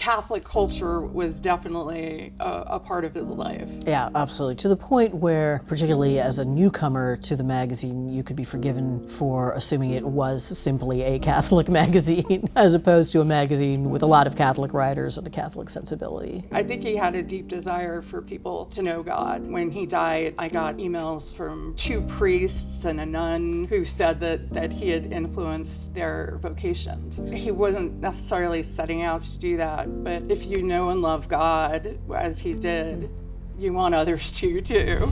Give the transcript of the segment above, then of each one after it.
Catholic culture was definitely a part of his life. Yeah, absolutely. To the point where, particularly as a newcomer to the magazine, you could be forgiven for assuming it was simply a Catholic magazine, as opposed to a magazine with a lot of Catholic writers and a Catholic sensibility. I think he had a deep desire for people to know God. When he died, I got emails from 2 priests and a nun who said that he had influenced their vocations. He wasn't necessarily setting out to do that, but if you know and love God, as he did, you want others to too.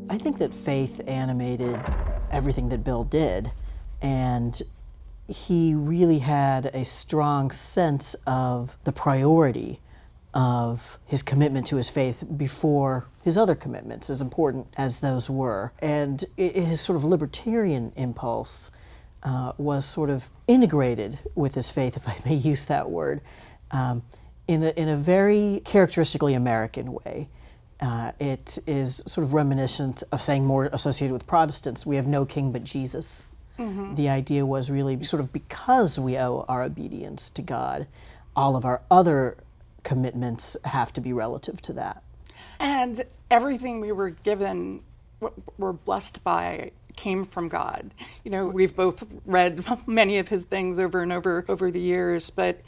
I think that faith animated everything that Bill did, and he really had a strong sense of the priority of his commitment to his faith before his other commitments, as important as those were. And his sort of libertarian impulse was sort of integrated with his faith, if I may use that word, in a very characteristically American way. It is sort of reminiscent of saying, more associated with Protestants, we have no king but Jesus. Mm-hmm. The idea was really sort of, because we owe our obedience to God, all of our other commitments have to be relative to that. And everything we were given, were blessed by, came from God. You know, we've both read many of his things over and over the years, but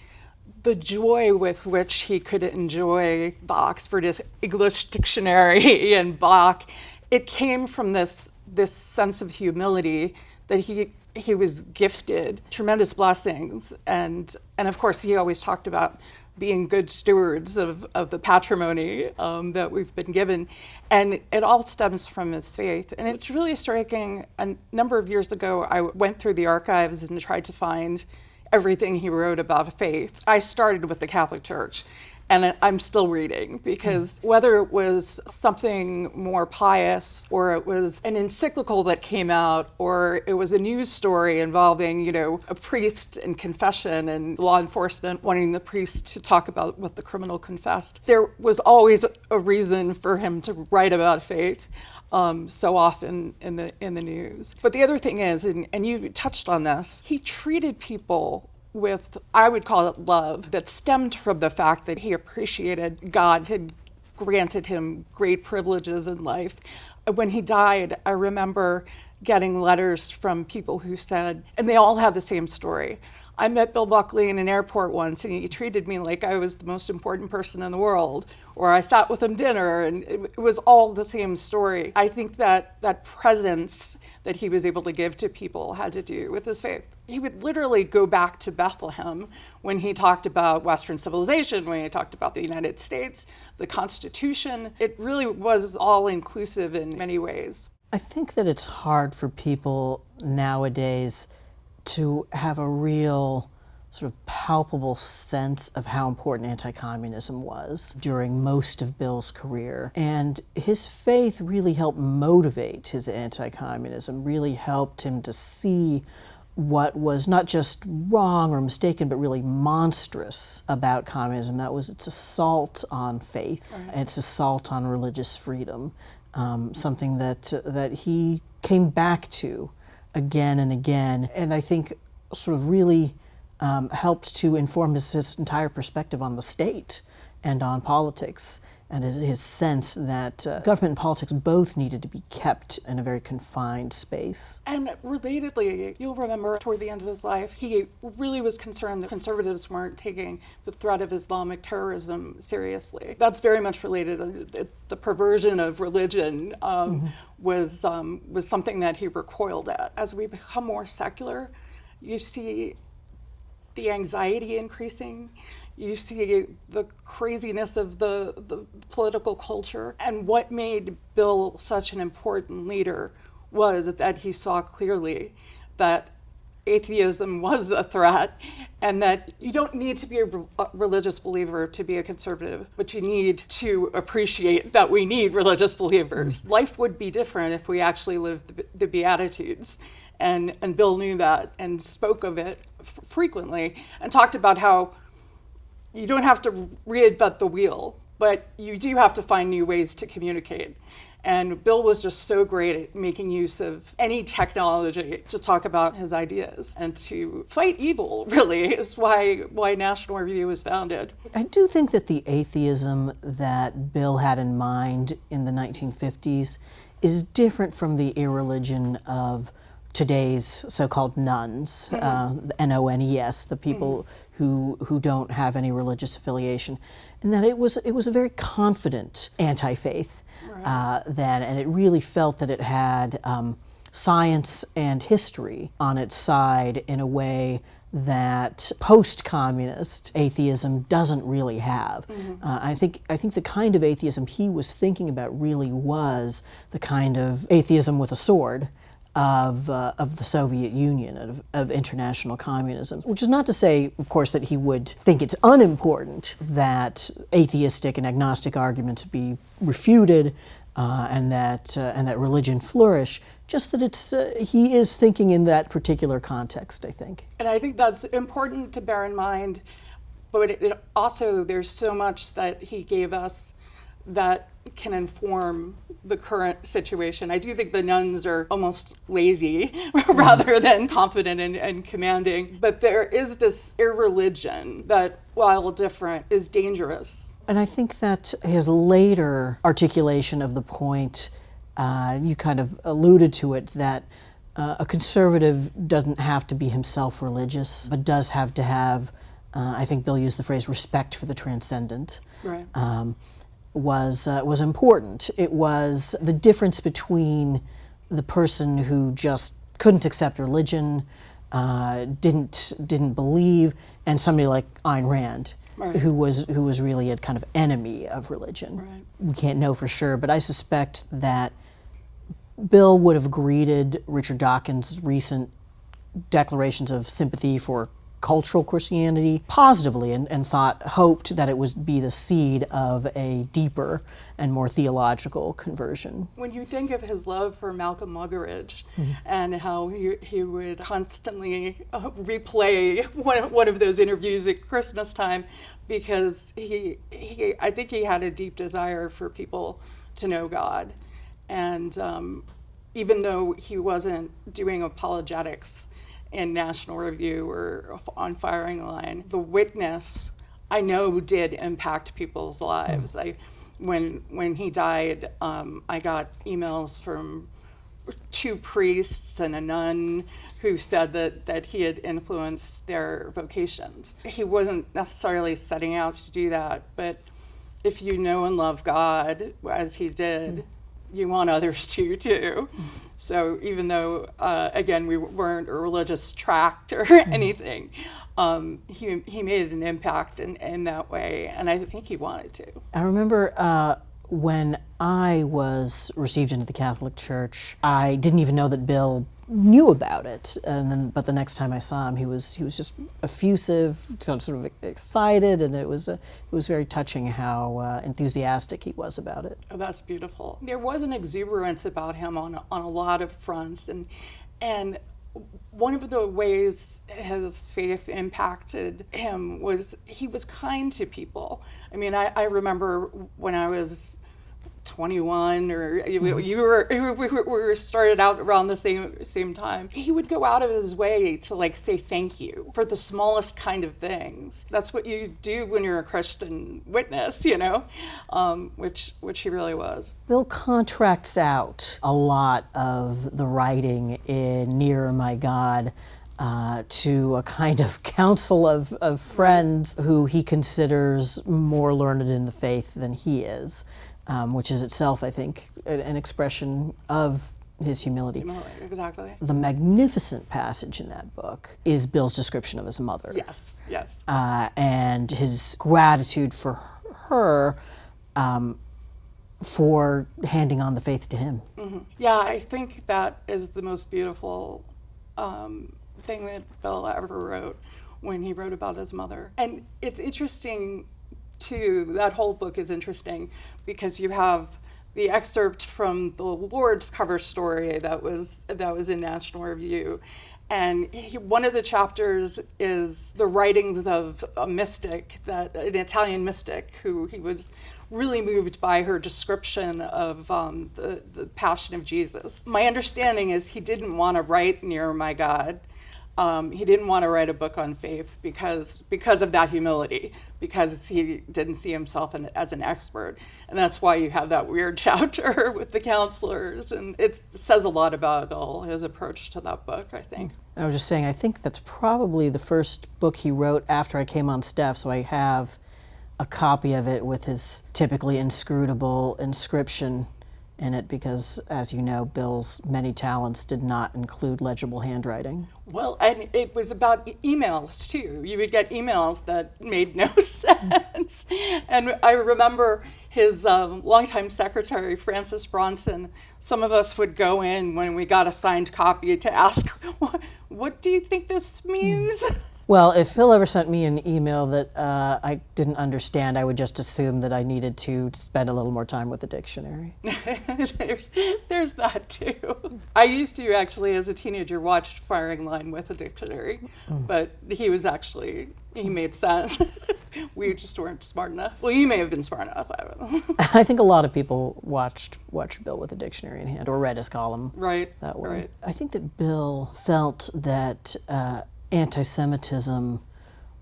the joy with which he could enjoy the Oxford English Dictionary and Bach, it came from this sense of humility that he was gifted tremendous blessings, and of course he always talked about being good stewards of the patrimony that we've been given, and it all stems from his faith. And it's really striking. A number of years ago, I went through the archives and tried to find everything he wrote about faith. I started with the Catholic Church, and I'm still reading, because whether it was something more pious, or it was an encyclical that came out, or it was a news story involving, a priest in confession and law enforcement wanting the priest to talk about what the criminal confessed, there was always a reason for him to write about faith. So often in the news. But the other thing is, and you touched on this, he treated people with, I would call it love, that stemmed from the fact that he appreciated God had granted him great privileges in life. When he died, I remember getting letters from people who said, and they all had the same story. I met Bill Buckley in an airport once, and he treated me like I was the most important person in the world. Or I sat with him dinner, and it was all the same story. I think that presence that he was able to give to people had to do with his faith. He would literally go back to Bethlehem when he talked about Western civilization, when he talked about the United States, the Constitution. It really was all inclusive in many ways. I think that it's hard for people nowadays to have a real sort of palpable sense of how important anti-communism was during most of Bill's career. And his faith really helped motivate his anti-communism, really helped him to see what was not just wrong or mistaken, but really monstrous about communism. That was its assault on faith, and its assault on religious freedom, something that he came back to again and again, and I think sort of really helped to inform his entire perspective on the state and on politics, and his sense that government and politics both needed to be kept in a very confined space. And relatedly, you'll remember toward the end of his life, he really was concerned that conservatives weren't taking the threat of Islamic terrorism seriously. That's very much related. The perversion of religion was something that he recoiled at. As we become more secular, you see the anxiety increasing. You see the craziness of the political culture. And what made Bill such an important leader was that he saw clearly that atheism was a threat, and that you don't need to be a religious believer to be a conservative, but you need to appreciate that we need religious believers. Life would be different if we actually lived the Beatitudes. And Bill knew that and spoke of it frequently and talked about how you don't have to reinvent the wheel, but you do have to find new ways to communicate. And Bill was just so great at making use of any technology to talk about his ideas and to fight evil, really, is why National Review was founded. I do think that the atheism that Bill had in mind in the 1950s is different from the irreligion of today's so-called nuns, the N-O-N-E-S, the people who don't have any religious affiliation, and that it was a very confident anti-faith. Then, and it really felt that it had science and history on its side in a way that post-communist atheism doesn't really have. I think the kind of atheism he was thinking about really was the kind of atheism with a sword of the Soviet Union, of international communism. Which is not to say, of course, that he would think it's unimportant that atheistic and agnostic arguments be refuted and that religion flourish. Just that he is thinking in that particular context, I think. And I think that's important to bear in mind. But it also, there's so much that he gave us that can inform the current situation. I do think the nuns are almost lazy rather than confident and commanding. But there is this irreligion that, while different, is dangerous. And I think that his later articulation of the point, you kind of alluded to it, that a conservative doesn't have to be himself religious, but does have to have, I think Bill used the phrase, respect for the transcendent. Right. Was important. It was the difference between the person who just couldn't accept religion, didn't believe, and somebody like Ayn Rand, right, who was really a kind of enemy of religion. Right. We can't know for sure, but I suspect that Bill would have greeted Richard Dawkins' recent declarations of sympathy for cultural Christianity positively and hoped that it would be the seed of a deeper and more theological conversion. When you think of his love for Malcolm Muggeridge and how he would constantly replay one of those interviews at Christmas time, because I think he had a deep desire for people to know God. And even though he wasn't doing apologetics in National Review or on Firing Line, the witness, I know, did impact people's lives. When he died, I got emails from 2 priests and a nun who said that he had influenced their vocations. He wasn't necessarily setting out to do that, but if you know and love God, as he did, you want others to too. So even though, again, we weren't a religious tract or anything, he made an impact in that way, and I think he wanted to. I remember when I was received into the Catholic Church, I didn't even know that Bill knew about it. But the next time I saw him, he was just effusive, kind of sort of excited, and it was very touching how enthusiastic he was about it. Oh, that's beautiful. There was an exuberance about him on a lot of fronts, and one of the ways his faith impacted him was he was kind to people. I mean, I remember when I was 21, or we were started out around the same time. He would go out of his way to say thank you for the smallest kind of things. That's what you do when you're a Christian witness, which he really was. Bill contracts out a lot of the writing in Nearer My God to a kind of council of friends who he considers more learned in the faith than he is. Which is itself, I think, an expression of his humility. Exactly. The magnificent passage in that book is Bill's description of his mother. Yes. And his gratitude for her for handing on the faith to him. Mm-hmm. Yeah, I think that is the most beautiful thing that Bill ever wrote when he wrote about his mother. And it's interesting too, that whole book is interesting because you have the excerpt from the Lord's cover story that was in National Review. And one of the chapters is the writings of a mystic, an Italian mystic, who he was really moved by her description of the Passion of Jesus. My understanding is he didn't want to write Near My God. He didn't want to write a book on faith because of that humility, because he didn't see himself as an expert. And that's why you have that weird chapter with the counselors. And it says a lot about his approach to that book, I think. I was just saying, I think that's probably the first book he wrote after I came on staff, so I have a copy of it with his typically inscrutable inscription in it, because, as you know, Bill's many talents did not include legible handwriting. Well, and it was about emails, too. You would get emails that made no sense. And I remember his longtime secretary, Francis Bronson, some of us would go in when we got a signed copy to ask, what do you think this means? Well, if Phil ever sent me an email that I didn't understand, I would just assume that I needed to spend a little more time with the dictionary. There's that too. I used to actually, as a teenager, watch Firing Line with a dictionary, but he made sense. We just weren't smart enough. Well, you may have been smart enough. I don't know. I think a lot of people watched Bill with a dictionary in hand, or read his column that way. Right. I think that Bill felt that anti-Semitism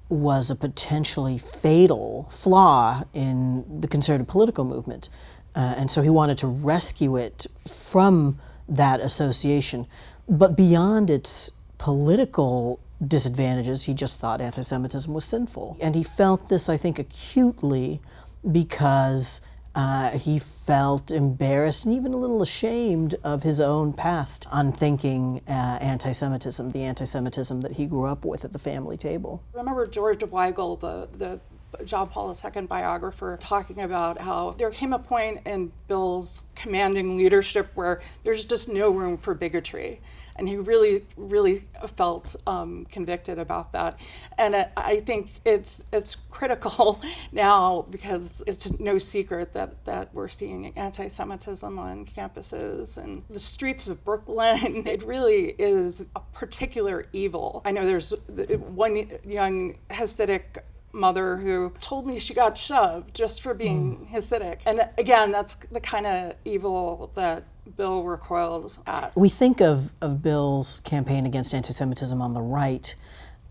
was a potentially fatal flaw in the conservative political movement. And so he wanted to rescue it from that association. But beyond its political disadvantages, he just thought anti-Semitism was sinful. And he felt this, I think, acutely because he felt embarrassed and even a little ashamed of his own past unthinking anti-Semitism, the anti-Semitism that he grew up with at the family table. Remember George Weigel, the John Paul II biographer, talking about how there came a point in Bill's commanding leadership where there's just no room for bigotry. And he really, really felt convicted about that. And I think it's critical now, because it's no secret that we're seeing anti-Semitism on campuses and the streets of Brooklyn. It really is a particular evil. I know there's one young Hasidic mother who told me she got shoved just for being Hasidic. And again, that's the kind of evil that Bill recoiled at. We think of Bill's campaign against anti-Semitism on the right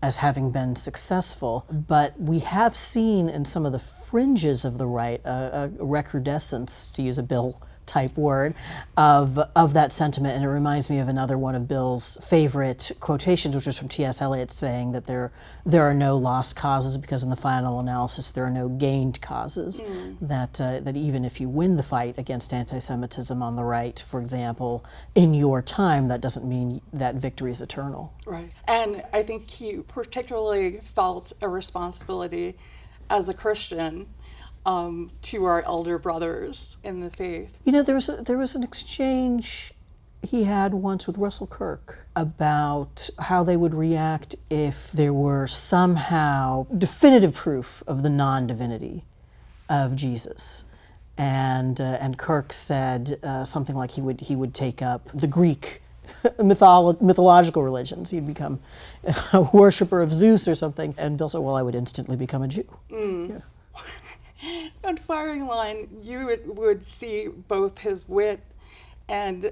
as having been successful, but we have seen in some of the fringes of the right a recrudescence, to use a Bill-type word, of that sentiment. And it reminds me of another one of Bill's favorite quotations, which was from T.S. Eliot, saying that there are no lost causes because in the final analysis there are no gained causes. That even if you win the fight against anti-Semitism on the right, for example, in your time, that doesn't mean that victory is eternal. Right. And I think he particularly felt a responsibility as a Christian to our elder brothers in the faith. You know, there was an exchange he had once with Russell Kirk about how they would react if there were somehow definitive proof of the non-divinity of Jesus. And Kirk said something like he would take up the Greek mythological religions. He'd become a worshiper of Zeus or something. And Bill said, well, I would instantly become a Jew. Yeah. On Firing Line, you would see both his wit, and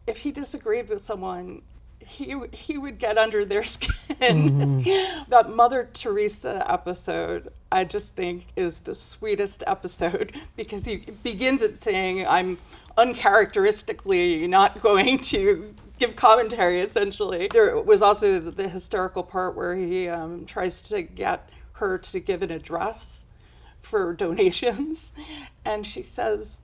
if he disagreed with someone, he would get under their skin. That Mother Teresa episode, I just think, is the sweetest episode, because he begins it saying, I'm uncharacteristically not going to give commentary, essentially. There was also the hysterical part where he tries to get her to give an address for donations, and she says,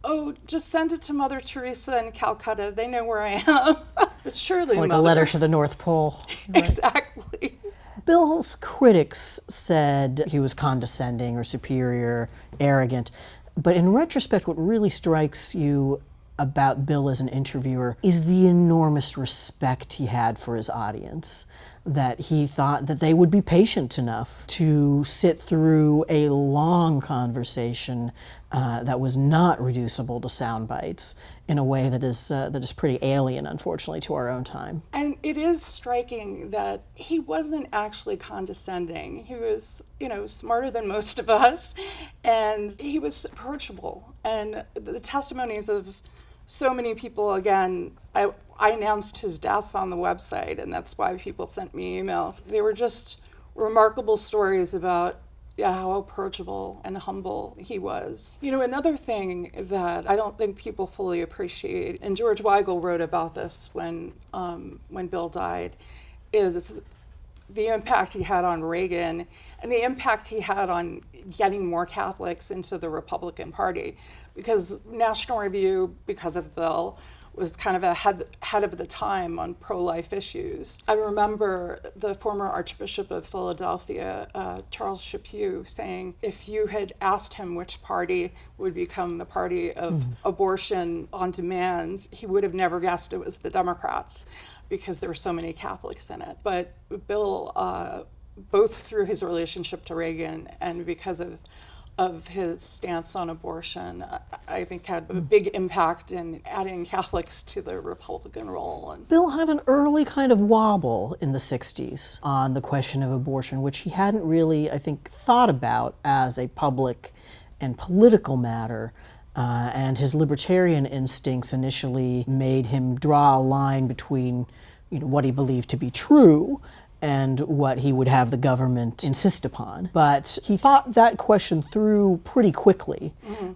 oh, just send it to Mother Teresa in Calcutta. They know where I am. But surely, it's like Mother. a letter to the North Pole. Right? Exactly. Bill's critics said he was condescending or superior, arrogant. But in retrospect, what really strikes you about Bill as an interviewer is the enormous respect he had for his audience. that he thought that they would be patient enough to sit through a long conversation that was not reducible to sound bites in a way that is pretty alien, unfortunately, to our own time. And it is striking that he wasn't actually condescending. He was, smarter than most of us, and he was approachable. And the testimonies of so many people, again, I announced his death on the website, and that's why people sent me emails. They were just remarkable stories about how approachable and humble he was. Another thing that I don't think people fully appreciate, and George Weigel wrote about this when Bill died, is the impact he had on Reagan and the impact he had on getting more Catholics into the Republican Party. Because National Review, because of Bill, was kind of ahead of the time on pro-life issues. I remember the former Archbishop of Philadelphia, Charles Chaput, saying if you had asked him which party would become the party of abortion on demand, he would have never guessed it was the Democrats, because there were so many Catholics in it. But Bill, both through his relationship to Reagan and because of his stance on abortion, I think had a big impact in adding Catholics to the Republican role. And Bill had an early kind of wobble in the 60s on the question of abortion, which he hadn't really, I think, thought about as a public and political matter. And his libertarian instincts initially made him draw a line between what he believed to be true and what he would have the government insist upon. But he thought that question through pretty quickly,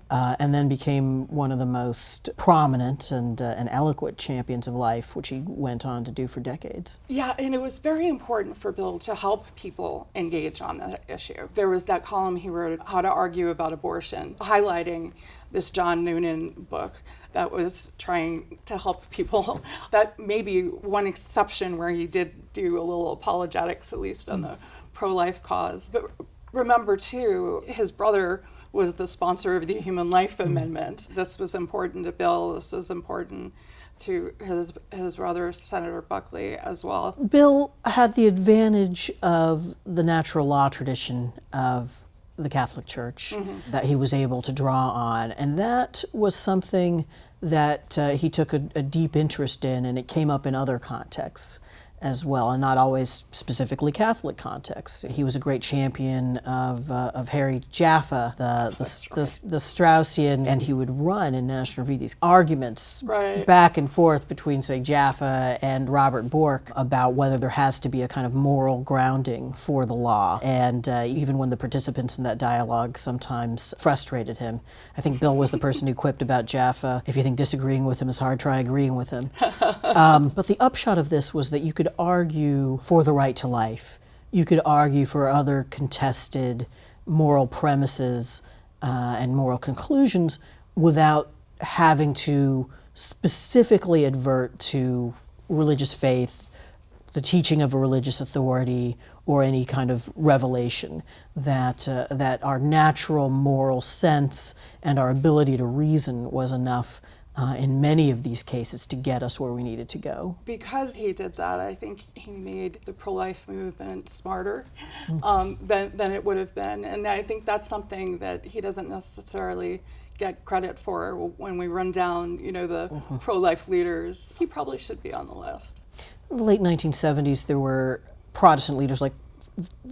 and then became one of the most prominent and eloquent champions of life, which he went on to do for decades. Yeah, and it was very important for Bill to help people engage on that issue. There was that column he wrote, How to Argue About Abortion, highlighting this John Noonan book that was trying to help people. That may be one exception where he did do a little apologetics, at least on the pro-life cause. But remember, too, his brother was the sponsor of the Human Life Amendment. This was important to Bill. This was important to his brother, Senator Buckley, as well. Bill had the advantage of the natural law tradition of the Catholic Church that he was able to draw on, and that was something that he took a deep interest in, and it came up in other contexts as well, and not always specifically Catholic contexts. He was a great champion of Harry Jaffa, the Straussian, and he would run in National Review these arguments back and forth between, say, Jaffa and Robert Bork about whether there has to be a kind of moral grounding for the law. And even when the participants in that dialogue sometimes frustrated him, I think Bill was the person who quipped about Jaffa, if you think disagreeing with him is hard, try agreeing with him. But the upshot of this was that you could argue for the right to life. You could argue for other contested moral premises and moral conclusions without having to specifically advert to religious faith, the teaching of a religious authority, or any kind of revelation. That our natural moral sense and our ability to reason was enough in many of these cases to get us where we needed to go. Because he did that, I think he made the pro-life movement smarter than it would have been. And I think that's something that he doesn't necessarily get credit for when we run down, the pro-life leaders. He probably should be on the list. In the late 1970s, there were Protestant leaders like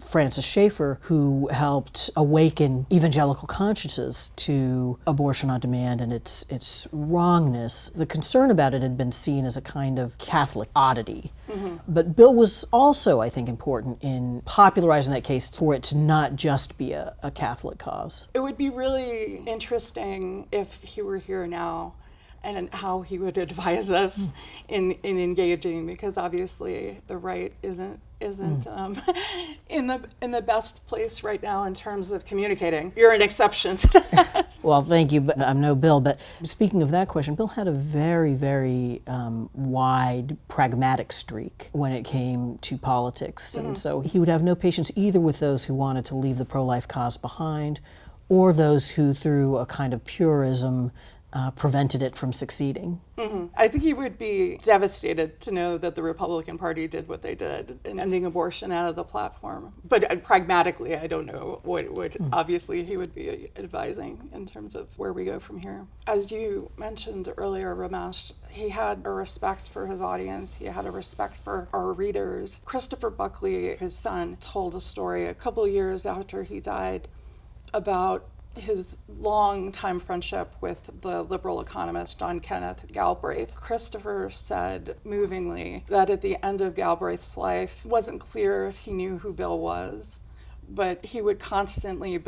Francis Schaeffer, who helped awaken evangelical consciences to abortion on demand and its wrongness. The concern about it had been seen as a kind of Catholic oddity. But Bill was also, I think, important in popularizing that case for it to not just be a Catholic cause. It would be really interesting if he were here now and how he would advise us in engaging, because obviously the right isn't in the best place right now in terms of communicating. You're an exception to that. Well, thank you, but I'm no Bill. But speaking of that question, Bill had a very, very wide pragmatic streak when it came to politics, and so he would have no patience either with those who wanted to leave the pro-life cause behind, or those who, through a kind of purism, prevented it from succeeding. I think he would be devastated to know that the Republican Party did what they did in ending abortion out of the platform. But pragmatically, I don't know what obviously he would be advising in terms of where we go from here. As you mentioned earlier, Ramesh, he had a respect for his audience. He had a respect for our readers. Christopher Buckley, his son, told a story a couple years after he died about his long-time friendship with the liberal economist John Kenneth Galbraith. Christopher said movingly that at the end of Galbraith's life, it wasn't clear if he knew who Bill was, but Bill would constantly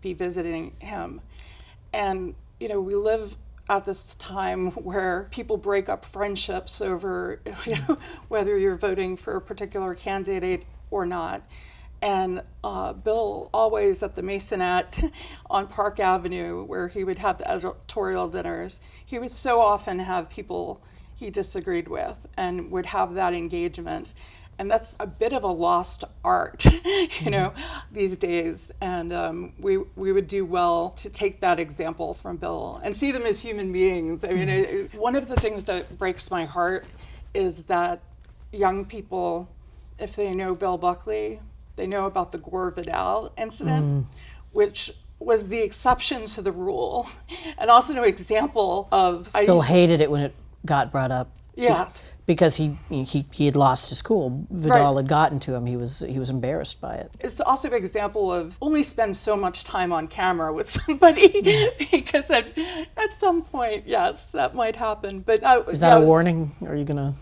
be visiting him. And, we live at this time where people break up friendships over, whether you're voting for a particular candidate or not. And Bill, always at the Masonette on Park Avenue, where he would have the editorial dinners, he would so often have people he disagreed with and would have that engagement. And that's a bit of a lost art, these days. And we would do well to take that example from Bill and see them as human beings. I mean, one of the things that breaks my heart is that young people, if they know Bill Buckley, they know about the Gore Vidal incident, which was the exception to the rule, and also an example of... Bill hated it when it got brought up. Yes. Because he had lost his cool. Vidal had gotten to him. He was embarrassed by it. It's also an example of only spend so much time on camera with somebody, because at some point, yes, that might happen. But is that a warning? Are you gonna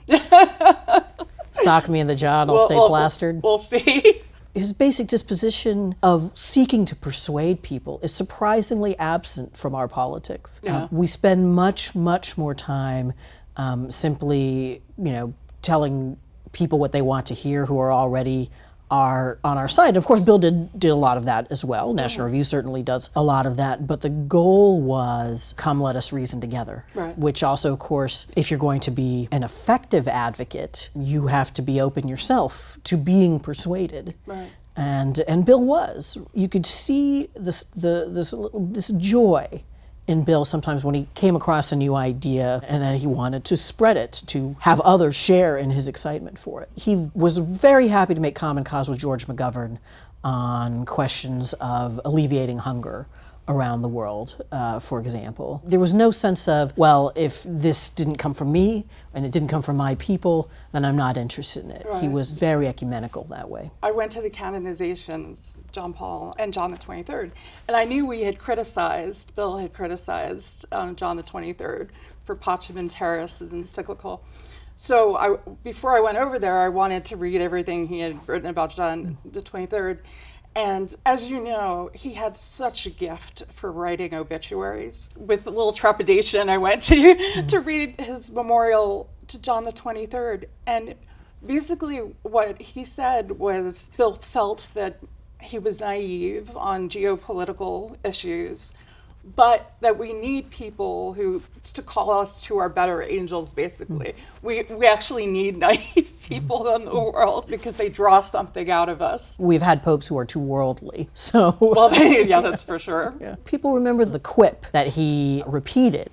sock me in the jaw and I'll stay plastered? We'll see. His basic disposition of seeking to persuade people is surprisingly absent from our politics. Yeah. We spend much, much more time simply, telling people what they want to hear who are already on our side. Of course, Bill did a lot of that as well. National Review certainly does a lot of that. But the goal was, come let us reason together. Right. Which also, of course, if you're going to be an effective advocate, you have to be open yourself to being persuaded. Right. And Bill was. You could see this joy in Bill sometimes when he came across a new idea and then he wanted to spread it, to have others share in his excitement for it. He was very happy to make common cause with George McGovern on questions of alleviating hunger around the world, for example. There was no sense of, well, if this didn't come from me and it didn't come from my people, then I'm not interested in it. Right. He was very ecumenical that way. I went to the canonizations, John Paul and John the 23rd, and I knew Bill had criticized John the 23rd for Pacem in Terris, his encyclical. So before I went over there, I wanted to read everything he had written about John the 23rd. And as you know, he had such a gift for writing obituaries. With a little trepidation, I went to read his memorial to John the 23rd. And basically what he said was Bill felt that he was naive on geopolitical issues, but that we need people to call us to our better angels, basically. We actually need naive people in the world because they draw something out of us. We've had popes who are too worldly, so... Well, that's for sure. Yeah. People remember the quip that he repeated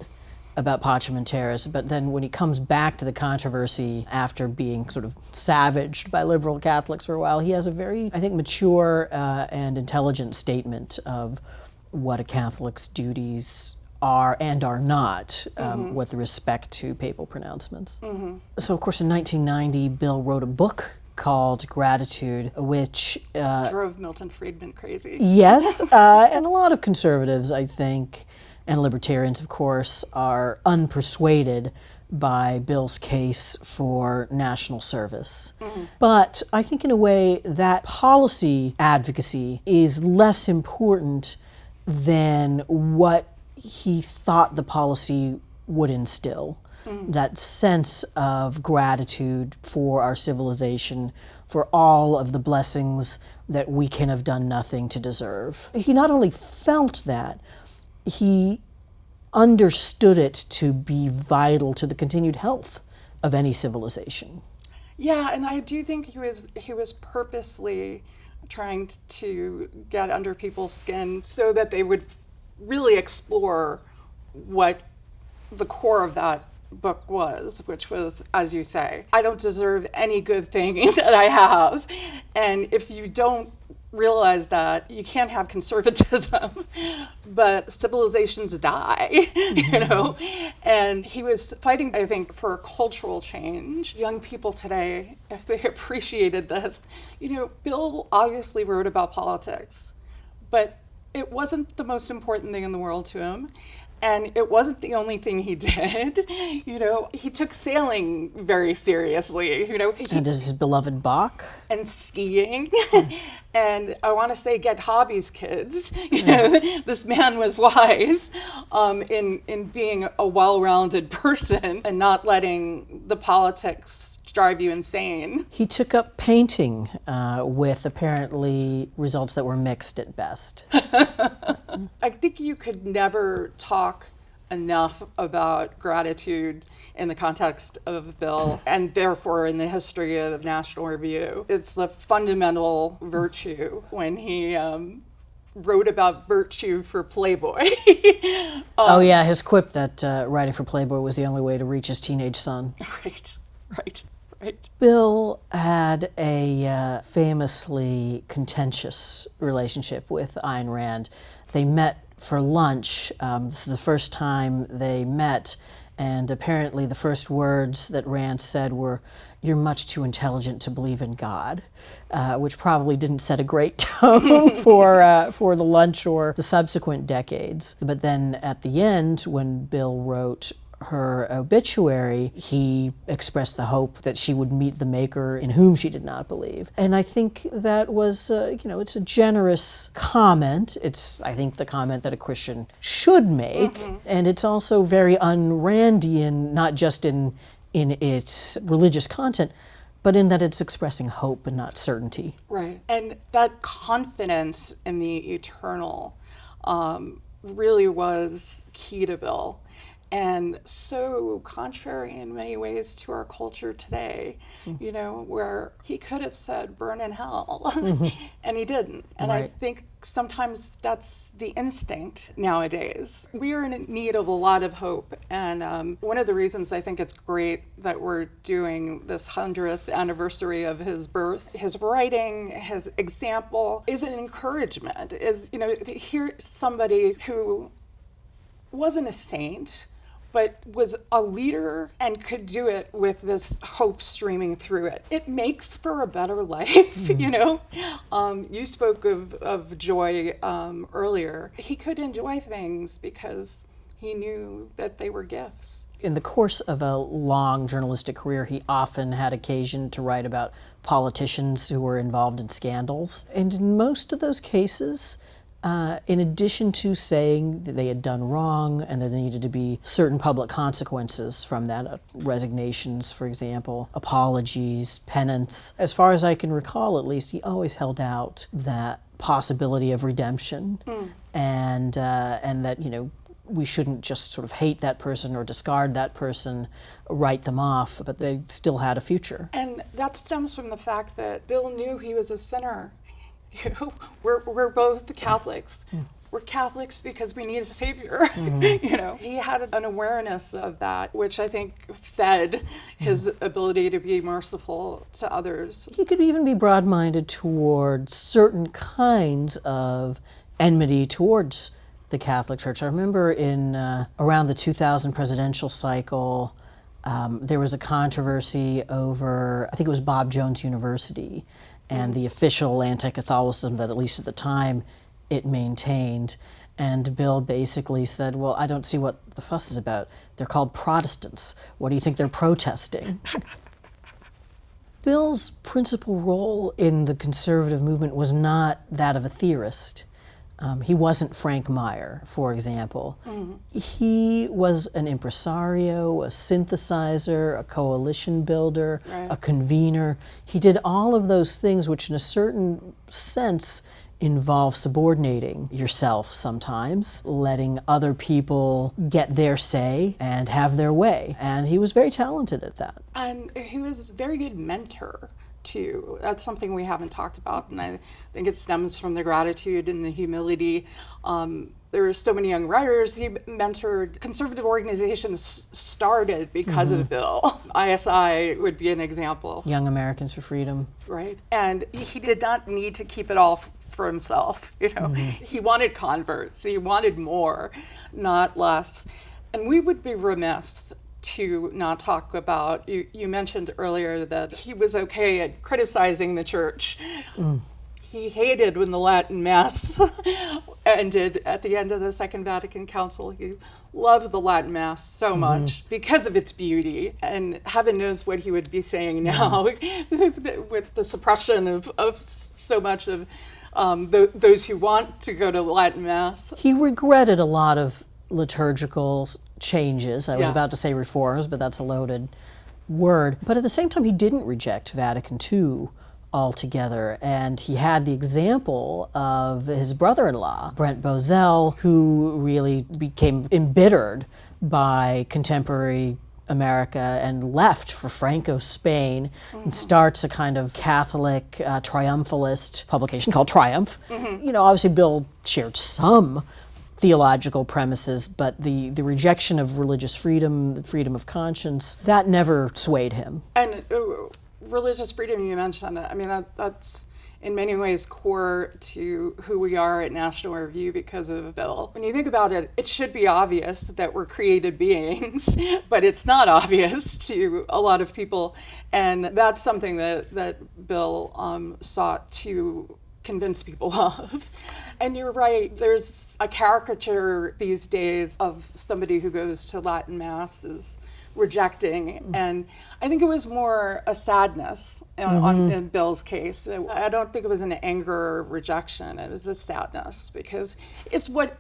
about Pacem in Terris, but then when he comes back to the controversy after being sort of savaged by liberal Catholics for a while, he has a very, I think, mature and intelligent statement of what a Catholic's duties are and are not with respect to papal pronouncements. So, of course, in 1990, Bill wrote a book called Gratitude, which... drove Milton Friedman crazy. Yes, and a lot of conservatives, I think, and libertarians, of course, are unpersuaded by Bill's case for national service. But I think in a way that policy advocacy is less important than what he thought the policy would instill. That sense of gratitude for our civilization, for all of the blessings that we can have done nothing to deserve. He not only felt that, he understood it to be vital to the continued health of any civilization. Yeah, and I do think he was purposely trying to get under people's skin so that they would really explore what the core of that book was, which was, as you say, I don't deserve any good thing that I have. And if you don't realize that, you can't have conservatism, but civilizations die, you know? And he was fighting, I think, for a cultural change. Young people today, if they appreciated this, you know, Bill obviously wrote about politics, but it wasn't the most important thing in the world to him. And it wasn't the only thing he did. You know, he took sailing very seriously, you know. And his beloved Bach. And skiing. And I want to say, get hobbies, kids. You know, this man was wise in being a well-rounded person and not letting the politics drive you insane. He took up painting with apparently results that were mixed at best. I think you could never talk enough about gratitude in the context of Bill, and therefore in the history of National Review. It's a fundamental virtue. When he wrote about virtue for Playboy. Oh yeah, his quip that writing for Playboy was the only way to reach his teenage son. Right. Bill had a famously contentious relationship with Ayn Rand. They met for lunch. This is the first time they met, and apparently the first words that Rand said were, "You're much too intelligent to believe in God," which probably didn't set a great tone for the lunch or the subsequent decades. But then at the end, when Bill wrote her obituary, he expressed the hope that she would meet the maker in whom she did not believe. And I think that was, it's a generous comment. It's, I think, the comment that a Christian should make. And it's also very un-Randian, not just in its religious content, but in that it's expressing hope and not certainty. Right. And that confidence in the eternal really was key to Bill. And so contrary in many ways to our culture today, you know, where he could have said, burn in hell, and he didn't. And Right. I think sometimes that's the instinct nowadays. We are in need of a lot of hope. And one of the reasons I think it's great that we're doing this 100th anniversary of his birth, his writing, his example is an encouragement, is, you know, here's somebody who wasn't a saint, but was a leader and could do it with this hope streaming through it. It makes for a better life, you know? You spoke of joy earlier. He could enjoy things because he knew that they were gifts. In the course of a long journalistic career, he often had occasion to write about politicians who were involved in scandals. And in most of those cases, in addition to saying that they had done wrong and that there needed to be certain public consequences from that, resignations, for example, apologies, penance, as far as I can recall at least, he always held out that possibility of redemption and that, you know, we shouldn't just sort of hate that person or discard that person, write them off, but they still had a future. And that stems from the fact that Bill knew he was a sinner. You know, we're both Catholics. We're Catholics because we need a savior. You know, he had an awareness of that, which I think fed his ability to be merciful to others. He could even be broad-minded toward certain kinds of enmity towards the Catholic Church. I remember in around the 2000 presidential cycle, there was a controversy over, I think it was Bob Jones University, and the official anti-Catholicism that, at least at the time, it maintained. And Bill basically said, well, I don't see what the fuss is about. They're called Protestants. What do you think they're protesting? Bill's principal role in the conservative movement was not that of a theorist. He wasn't Frank Meyer, for example. He was an impresario, a synthesizer, a coalition builder, a convener. He did all of those things which in a certain sense involve subordinating yourself sometimes, letting other people get their say and have their way. And he was very talented at that. And he was a very good mentor too. That's something we haven't talked about, and I think it stems from the gratitude and the humility. There were so many young writers he mentored. Conservative organizations started because of Bill. ISI would be an example. Young Americans for Freedom. Right. And he did not need to keep it all for himself. He wanted converts. He wanted more, not less. And we would be remiss to not talk about, you mentioned earlier that he was okay at criticizing the church. He hated when the Latin Mass ended at the end of the Second Vatican Council. He loved the Latin Mass so much because of its beauty. And heaven knows what he would be saying now with the suppression of so much of those who want to go to Latin Mass. He regretted a lot of liturgical changes. I was about to say reforms, but that's a loaded word. But at the same time, he didn't reject Vatican II altogether. And he had the example of his brother-in-law, Brent Bozell, who really became embittered by contemporary America and left for Franco Spain and starts a kind of Catholic triumphalist publication called Triumph. Obviously Bill shared some theological premises, but the rejection of religious freedom, the freedom of conscience, that never swayed him. And religious freedom, you mentioned, I mean, that's in many ways core to who we are at National Review because of Bill. When you think about it, it should be obvious that we're created beings, but it's not obvious to a lot of people. And that's something that Bill sought to convince people of. And you're right, there's a caricature these days of somebody who goes to Latin Mass is rejecting, and I think it was more a sadness in Bill's case. I don't think it was an anger or rejection, it was a sadness, because it's what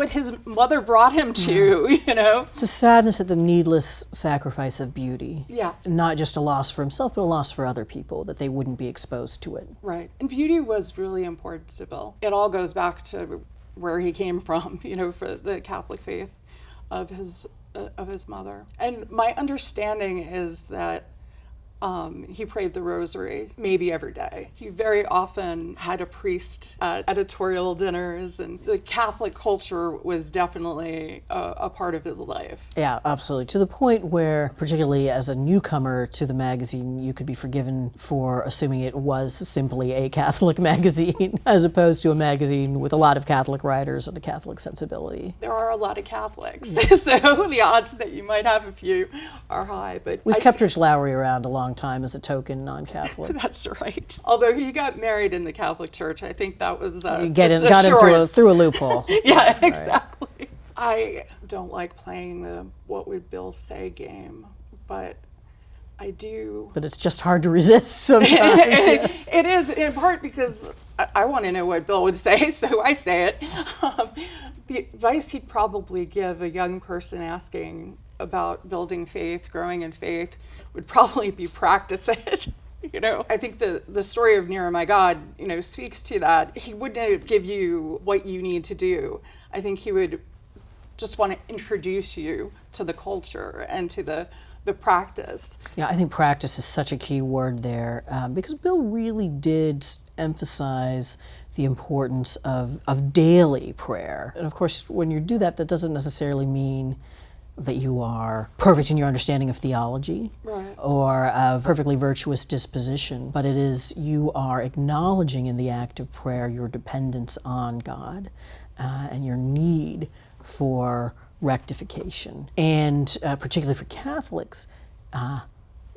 his mother brought him to, It's a sadness at the needless sacrifice of beauty. Yeah. Not just a loss for himself, but a loss for other people, that they wouldn't be exposed to it. Right, and beauty was really important to Bill. It all goes back to where he came from, for the Catholic faith of his mother. And my understanding is that he prayed the rosary maybe every day. He very often had a priest at editorial dinners, and the Catholic culture was definitely a part of his life. Yeah, absolutely. To the point where, particularly as a newcomer to the magazine, you could be forgiven for assuming it was simply a Catholic magazine, as opposed to a magazine with a lot of Catholic writers and a Catholic sensibility. There are a lot of Catholics, so the odds that you might have a few are high. But we've kept Rich Lowry around a long time as a token non-Catholic. That's right. Although he got married in the Catholic Church, I think that was got him through a loophole. Yeah, exactly. Right. I don't like playing the "what would Bill say" game, but I do. But it's just hard to resist sometimes. It is, in part because I want to know what Bill would say, so I say it. The advice he'd probably give a young person asking about building faith, growing in faith, would probably be practice it. I think the story of Near My God, speaks to that. He wouldn't give you what you need to do. I think he would just want to introduce you to the culture and to the practice. Yeah, I think practice is such a key word there, because Bill really did emphasize the importance of daily prayer. And of course, when you do that, that doesn't necessarily mean that you are perfect in your understanding of theology, right, or of perfectly virtuous disposition, but it is you are acknowledging in the act of prayer your dependence on God and your need for rectification. And particularly for Catholics,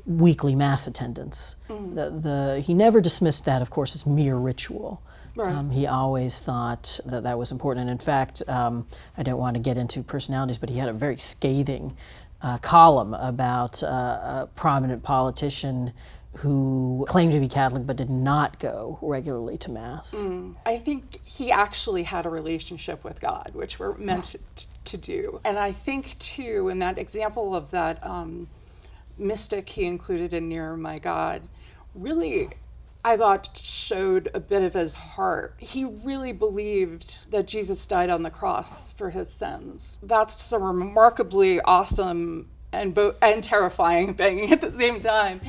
weekly Mass attendance. He never dismissed that, of course, as mere ritual. Right. He always thought that was important. And in fact, I don't want to get into personalities, but he had a very scathing column about a prominent politician who claimed to be Catholic but did not go regularly to Mass. I think he actually had a relationship with God, which we're meant to do. And I think, too, in that example of that mystic he included in Near My God, really, I thought, showed a bit of his heart. He really believed that Jesus died on the cross for his sins. That's a remarkably awesome and terrifying thing at the same time.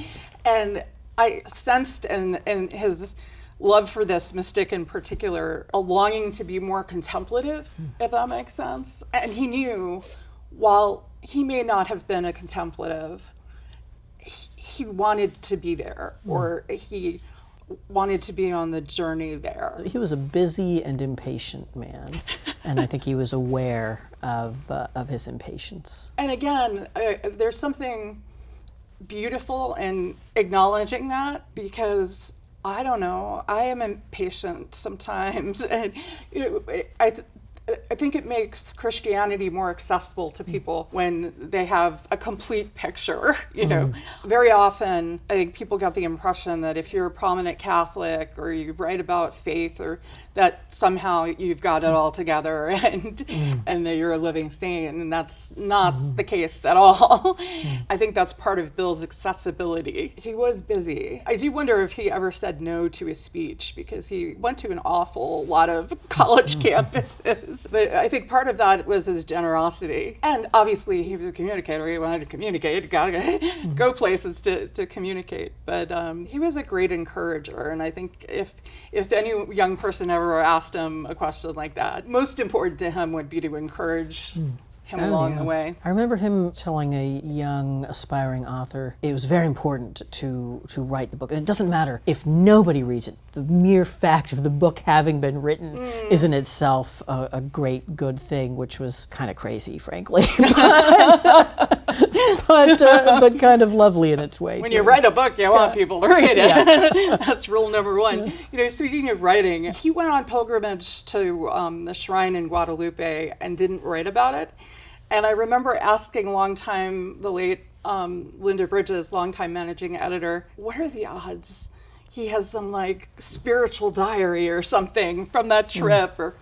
And I sensed in his love for this mystic in particular, a longing to be more contemplative, if that makes sense. And he knew, while he may not have been a contemplative, he wanted to be there, or he wanted to be on the journey there. He was a busy and impatient man, and I think he was aware of his impatience. And again, there's something beautiful in acknowledging that, because I don't know, I am impatient sometimes, and I think it makes Christianity more accessible to people when they have a complete picture, you know. Very often, I think people get the impression that if you're a prominent Catholic or you write about faith, or that somehow you've got it all together and that you're a living saint, and that's not the case at all. I think that's part of Bill's accessibility. He was busy. I do wonder if he ever said no to his speech, because he went to an awful lot of college campuses. But I think part of that was his generosity. And obviously he was a communicator. He wanted to communicate. You gotta go places to communicate. But he was a great encourager. And I think if any young person ever asked him a question like that, most important to him would be to encourage him along the way. I remember him telling a young aspiring author it was very important to write the book. And it doesn't matter if nobody reads it. The mere fact of the book having been written is in itself a great good thing, which was kind of crazy, frankly. but kind of lovely in its way. When too. you write a book, you want people to read it. That's rule number one. You know, speaking of writing, he went on pilgrimage to the shrine in Guadalupe and didn't write about it. And I remember asking the late Linda Bridges, longtime managing editor, what are the odds he has some like spiritual diary or something from that trip? Or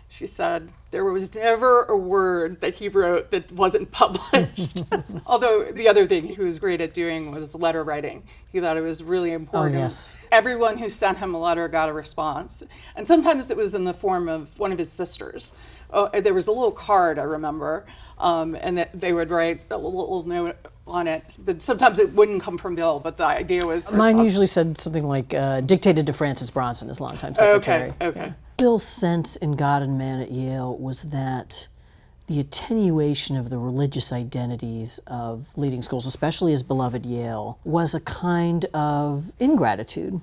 she said, there was never a word that he wrote that wasn't published. Although the other thing he was great at doing was letter writing. He thought it was really important. Oh, yes. Everyone who sent him a letter got a response. And sometimes it was in the form of one of his sisters. Oh, there was a little card, I remember, and that they would write a little note on it, but sometimes it wouldn't come from Bill, but the idea was... Mine usually said something like, dictated to Francis Bronson, his longtime secretary. Okay. Yeah. Bill's sense in God and Man at Yale was that the attenuation of the religious identities of leading schools, especially his beloved Yale, was a kind of ingratitude,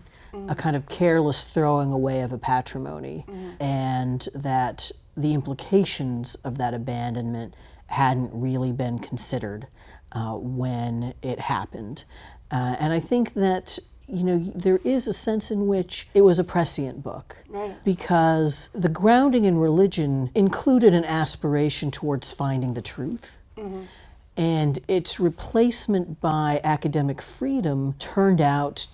a kind of careless throwing away of a patrimony, and that the implications of that abandonment hadn't really been considered when it happened. And I think that, you know, there is a sense in which it was a prescient book. Right. Because the grounding in religion included an aspiration towards finding the truth. And its replacement by academic freedom turned out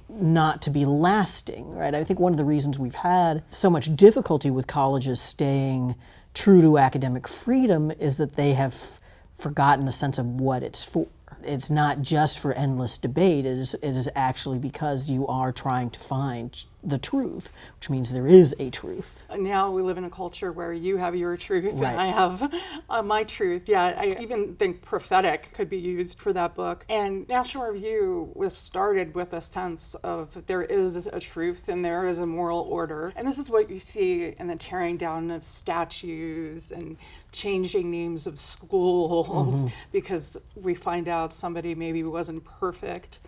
not to be lasting, right? I think one of the reasons we've had so much difficulty with colleges staying true to academic freedom is that they have forgotten the sense of what it's for. It's not just for endless debate, it is actually because you are trying to find the truth, which means there is a truth. Now we live in a culture where you have your truth Right. and I have my truth. Yeah, I even think prophetic could be used for that book. And National Review was started with a sense of there is a truth and there is a moral order. And this is what you see in the tearing down of statues and changing names of schools because we find out somebody maybe wasn't perfect.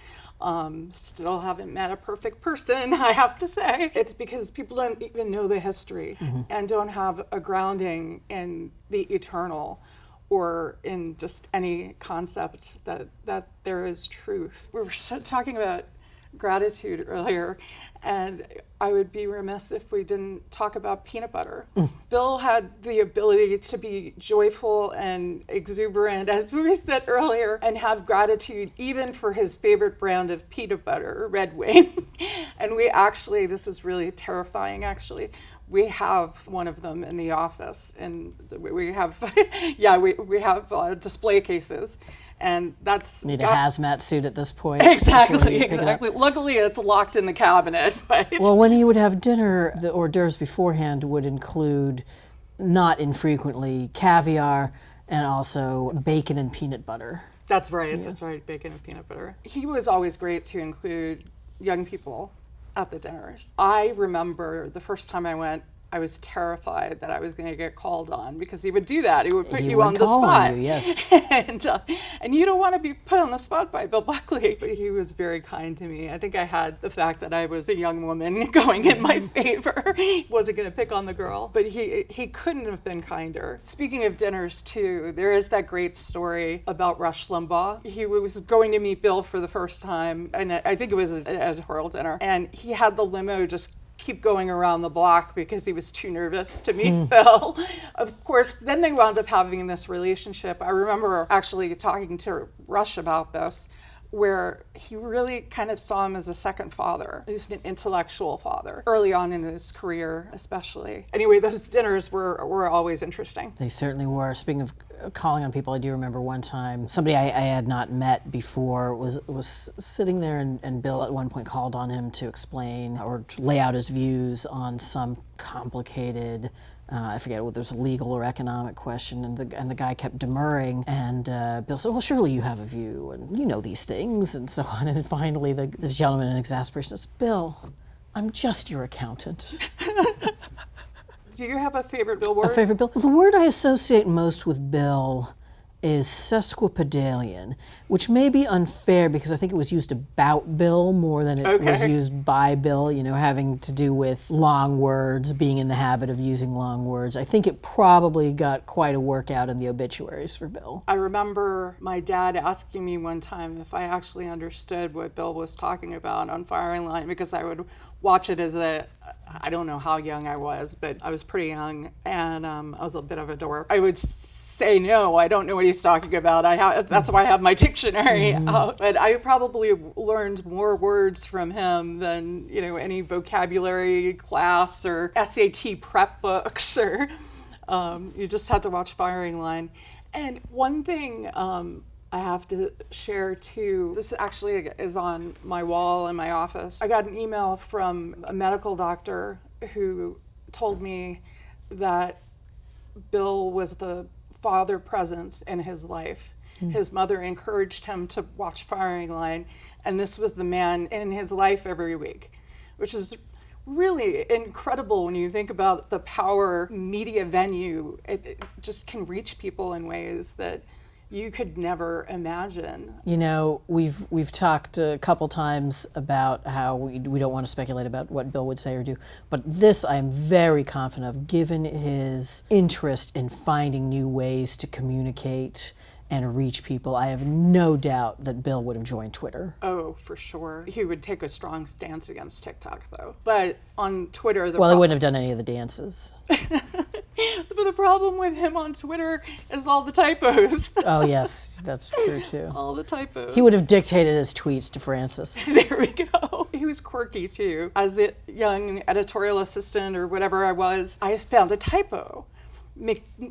Still haven't met a perfect person, I have to say. It's because people don't even know the history and don't have a grounding in the eternal or in just any concept that there is truth. We were talking about gratitude earlier, and I would be remiss if we didn't talk about peanut butter. Bill had the ability to be joyful and exuberant, as we said earlier, and have gratitude even for his favorite brand of peanut butter, Red Wing. And we actually, this is really terrifying actually, we have one of them in the office, and we have, we have display cases. And that's Need a hazmat suit at this point. Exactly. Luckily, it's locked in the cabinet. But well, when you would have dinner, the hors d'oeuvres beforehand would include, not infrequently, caviar and also bacon and peanut butter. That's right. That's right. Bacon and peanut butter. He was always great to include young people at the dinners. I remember the first time I went, I was terrified that I was going to get called on because he would do that. He would put you on the spot. You, yes. and you don't want to be put on the spot by Bill Buckley. But he was very kind to me. I think I had the fact that I was a young woman going in my favor. He wasn't going to pick on the girl. But he couldn't have been kinder. Speaking of dinners, too, there is that great story about Rush Limbaugh. He was going to meet Bill for the first time, and I think it was an editorial dinner. And he had the limo just keep going around the block because he was too nervous to meet Bill. Of course, then they wound up having this relationship. I remember actually talking to Rush about this, where he really kind of saw him as a second father. He's an intellectual father, early on in his career especially. Anyway, those dinners were always interesting. They certainly were. Speaking of calling on people, I do remember one time somebody I had not met before was sitting there, and Bill at one point called on him to explain or to lay out his views on some complicated I forget whether it was a legal or economic question, and the guy kept demurring, and Bill said, well, surely you have a view, and you know these things, and so on. And then finally this gentleman in exasperation says, Bill, I'm just your accountant. Do you have a favorite Bill word? A favorite Bill? Well, the word I associate most with Bill is sesquipedalian, which may be unfair because I think it was used about Bill more than it was used by Bill, you know, having to do with long words, being in the habit of using long words. I think it probably got quite a workout in the obituaries for Bill. I remember my dad asking me one time if I actually understood what Bill was talking about on Firing Line, because I would watch it as I don't know how young I was, but I was pretty young, and I was a bit of a dork. I would say, no, I don't know what he's talking about. That's why I have my dictionary out. But I probably learned more words from him than, you know, any vocabulary class or SAT prep books, or you just had to watch Firing Line. And one thing I have to share too, this actually is on my wall in my office. I got an email from a medical doctor who told me that Bill was the father presence in his life. His mother encouraged him to watch Firing Line, and this was the man in his life every week, which is really incredible when you think about the power media venue. It just can reach people in ways that you could never imagine. You know, we've talked a couple times about how we don't want to speculate about what Bill would say or do, but this I am very confident of, given his interest in finding new ways to communicate and reach people. I have no doubt that Bill would have joined Twitter. Oh, for sure. He would take a strong stance against TikTok, though. But on Twitter, he wouldn't have done any of the dances. But the problem with him on Twitter is all the typos. Oh, yes, that's true, too. All the typos. He would have dictated his tweets to Francis. There we go. He was quirky, too. As a young editorial assistant or whatever I was, I found a typo.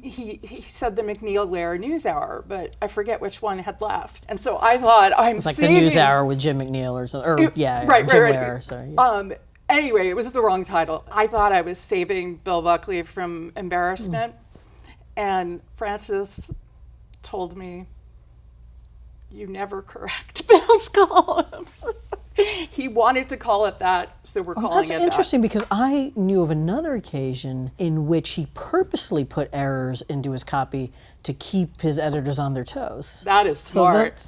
He said the McNeil-Lehrer NewsHour, but I forget which one had left. And so I thought, it's like saving the NewsHour with Jim McNeil or something. Or, Jim Lehrer, sorry. Yeah. Anyway, it was the wrong title. I thought I was saving Bill Buckley from embarrassment. And Francis told me, you never correct Bill's columns. He wanted to call it that, so we're calling it that. That's interesting, because I knew of another occasion in which he purposely put errors into his copy to keep his editors on their toes. That is smart.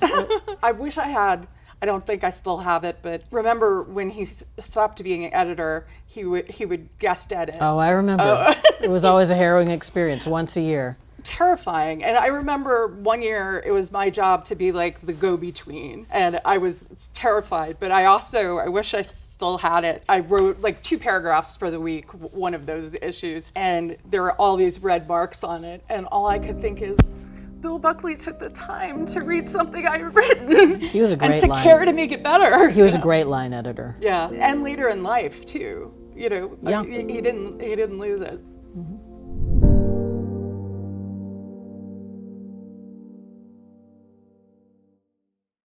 I wish I had. I don't think I still have it, but remember when he stopped being an editor, he would guest edit. Oh, I remember. It was always a harrowing experience, once a year. Terrifying. And I remember one year it was my job to be like the go-between, and I was terrified, but I wish I still had it. I wrote like 2 paragraphs for the week, one of those issues, and there were all these red marks on it, and all I could think is, Bill Buckley took the time to read something I had written. He was a great and to care to make it better. He was a great line editor. Yeah, and later in life too. You know, yeah. He didn't lose it. Mm-hmm.